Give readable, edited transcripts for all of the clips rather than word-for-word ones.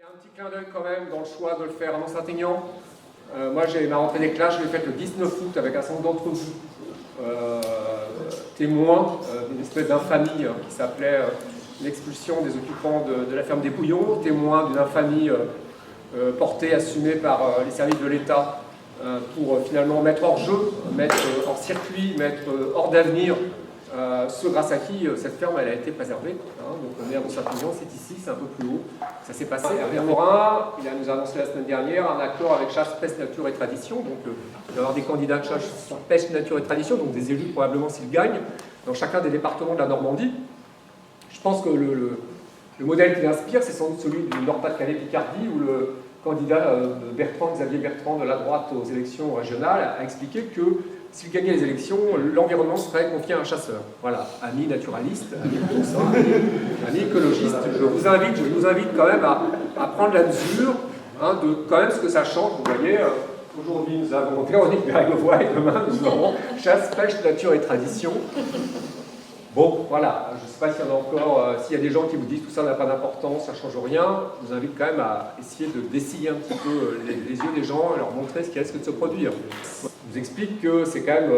Il y a un petit clin d'œil quand même dans le choix de le faire à Mont-Saint-Aignan. Moi, j'ai ma rentrée des classes, je l'ai faite le 19 août avec un certain nombre d'entre vous, témoins d'une espèce d'infamie qui s'appelait l'expulsion des occupants de la ferme des Bouillons, témoins d'une infamie portée, assumée par les services de l'État pour finalement mettre hors jeu, mettre hors circuit, mettre hors d'avenir ceux grâce à qui cette ferme elle a été préservée. Donc on est à Mont-Saint-Aignan, c'est ici, c'est un peu plus haut. Ça s'est passé. Hervé Morin, il nous a annoncé la semaine dernière un accord avec Chasse, Pêche, Nature et Tradition. Donc il va y avoir des candidats de Chasse, Pêche, Nature et Tradition, donc des élus probablement s'ils gagnent, dans chacun des départements de la Normandie. Je pense que le modèle qui l'inspire, c'est sans doute celui du Nord-Pas-de-Calais-Picardie, où le candidat Xavier Bertrand de la droite aux élections régionales a expliqué que s'il gagnait les élections, l'environnement serait confié à un chasseur. Voilà, amis naturalistes, amis tout ça, amis écologistes. Je vous invite quand même à prendre la mesure de quand même ce que ça change. Vous voyez, aujourd'hui nous avons Véronique Bergovoy et demain nous aurons chasse, pêche, nature et tradition. Bon, voilà, je ne sais pas s'il y en a encore, s'il y a des gens qui vous disent tout ça n'a pas d'importance, ça ne change rien, je vous invite quand même à essayer de dessiller un petit peu les yeux des gens et leur montrer ce qui risque de se produire. Je vous explique que c'est quand même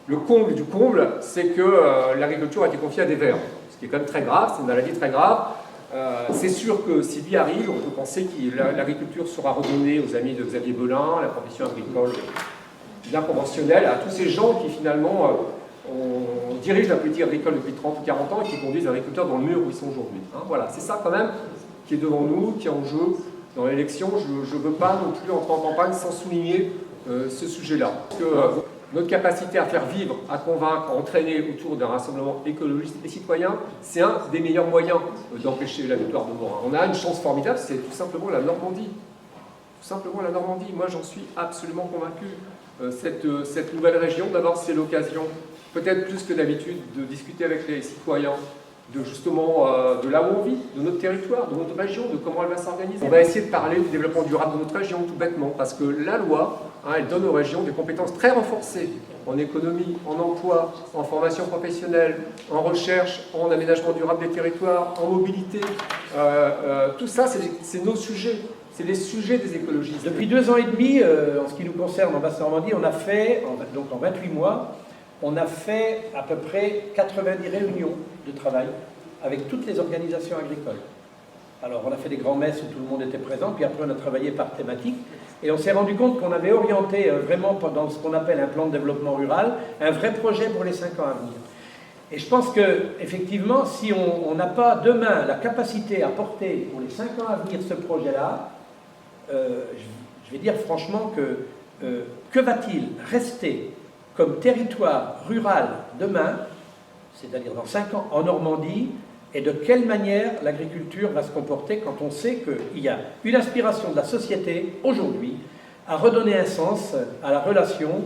le comble du comble, c'est que l'agriculture a été confiée à des vers, ce qui est quand même très grave, c'est une maladie très grave. C'est sûr que s'il y arrive, on peut penser que l'agriculture sera redonnée aux amis de Xavier Belin, la profession agricole bien conventionnelle, à tous ces gens qui finalement on dirige la politique agricole depuis 30 ou 40 ans et qui conduisent les agriculteurs dans le mur où ils sont aujourd'hui. Voilà, c'est ça quand même qui est devant nous, qui est en jeu dans l'élection. Je ne veux pas non plus entrer en campagne sans souligner ce sujet-là. Parce que notre capacité à faire vivre, à convaincre, à entraîner autour d'un rassemblement écologiste et citoyen, c'est un des meilleurs moyens d'empêcher la victoire de Morin. On a une chance formidable, c'est tout simplement la Normandie. Tout simplement la Normandie. Moi, j'en suis absolument convaincu. Cette nouvelle région, d'abord, c'est l'occasion, peut-être plus que d'habitude, de discuter avec les citoyens de justement de là où on vit, de notre territoire, de notre région, de comment elle va s'organiser. On va essayer de parler du développement durable de notre région, tout bêtement, parce que la loi, elle donne aux régions des compétences très renforcées en économie, en emploi, en formation professionnelle, en recherche, en aménagement durable des territoires, en mobilité. Tout ça, c'est nos sujets. C'est les sujets des écologistes. Depuis 2 ans et demi, en ce qui nous concerne en Basse-Normandie, on a fait, donc en 28 mois, on a fait à peu près 90 réunions de travail avec toutes les organisations agricoles. Alors on a fait des grands-messes où tout le monde était présent, puis après on a travaillé par thématique, et on s'est rendu compte qu'on avait orienté vraiment dans ce qu'on appelle un plan de développement rural, un vrai projet pour les 5 ans à venir. Et je pense qu'effectivement, si on n'a pas demain la capacité à porter pour les 5 ans à venir ce projet-là, je vais dire franchement que va-t-il rester comme territoire rural demain, c'est-à-dire dans 5 ans en Normandie, et de quelle manière l'agriculture va se comporter quand on sait qu'il y a une aspiration de la société aujourd'hui à redonner un sens à la relation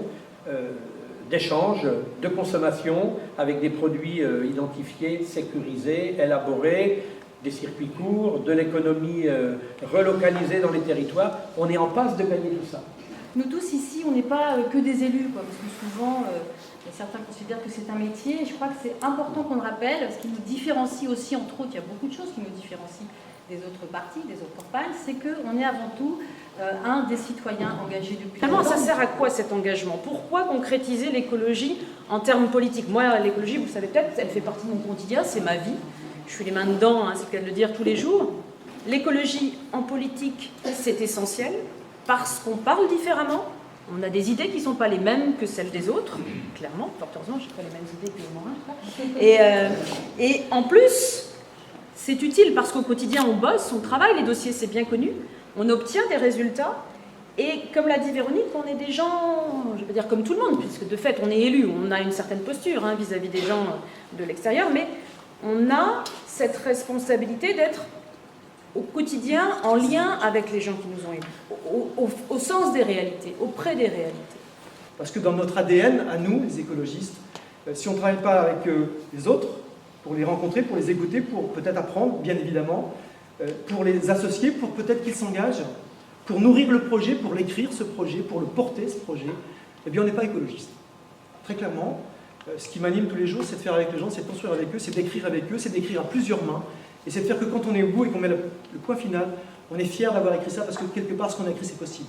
d'échange, de consommation avec des produits identifiés, sécurisés, élaborés, des circuits courts, de l'économie relocalisée dans les territoires. On est en passe de gagner tout ça. Nous tous ici, on n'est pas que des élus, parce que souvent, certains considèrent que c'est un métier, et je crois que c'est important qu'on le rappelle, ce qui nous différencie aussi, entre autres, il y a beaucoup de choses qui nous différencient des autres partis, des autres campagnes, c'est qu'on est avant tout un des citoyens engagés depuis longtemps. Ça sert à quoi cet engagement? Pourquoi concrétiser l'écologie en termes politiques? Moi, l'écologie, vous le savez peut-être, elle fait partie de mon quotidien, c'est ma vie. Je suis les mains dedans, c'est le cas de le dire, tous les jours. L'écologie en politique, c'est essentiel, parce qu'on parle différemment. On a des idées qui ne sont pas les mêmes que celles des autres, clairement. Fort heureusement, je n'ai pas les mêmes idées que Morin. Et en plus, c'est utile parce qu'au quotidien, on bosse, on travaille, les dossiers, c'est bien connu. On obtient des résultats. Et comme l'a dit Véronique, on est des gens, je vais dire comme tout le monde, puisque de fait, on est élu, on a une certaine posture vis-à-vis des gens de l'extérieur, mais on a cette responsabilité d'être au quotidien en lien avec les gens qui nous ont élus, au sens des réalités, auprès des réalités. Parce que dans notre ADN, à nous, les écologistes, si on ne travaille pas avec les autres, pour les rencontrer, pour les écouter, pour peut-être apprendre, bien évidemment, pour les associer, pour peut-être qu'ils s'engagent, pour nourrir le projet, pour l'écrire ce projet, pour le porter ce projet, eh bien on n'est pas écologiste. Très clairement, ce qui m'anime tous les jours, c'est de faire avec les gens, c'est de construire avec eux, c'est d'écrire avec eux, c'est d'écrire à plusieurs mains. Et c'est de faire que quand on est au bout et qu'on met le point final, on est fier d'avoir écrit ça parce que quelque part, ce qu'on a écrit, c'est possible.